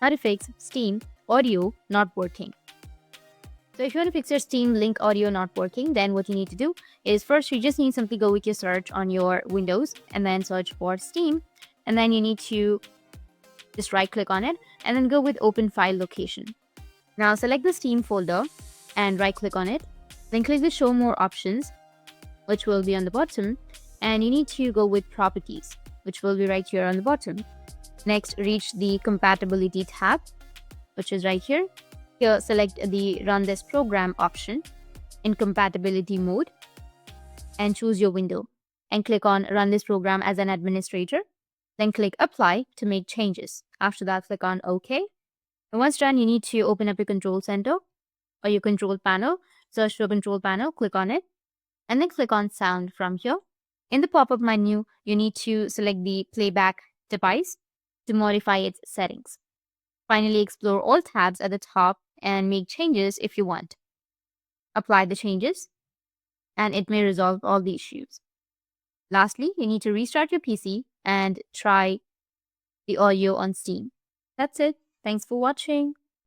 How to fix Steam audio not working. So if you want to fix your Steam Link audio not working, then what you need to do is first you just need simply go with your search on your Windows and then search for Steam. And then you need to just right click on it and then go with open file location. Now select the Steam folder and right click on it. Then click the show more options, which will be on the bottom. And you need to go with properties, which will be right here on the bottom. Next, reach the compatibility tab, which is right here. Here, select the run this program option in compatibility mode and choose your window and click on run this program as an administrator. Then click apply to make changes. After that, click on OK. And once done, you need to open up your control center or your control panel. Search for control panel, click on it, and then click on sound from here. In the pop-up menu, you need to select the playback device to modify its settings. Finally, explore all tabs at the top and make changes if you want. Apply the changes, and it may resolve all the issues. Lastly, you need to restart your PC and try the audio on Steam. That's it. Thanks for watching.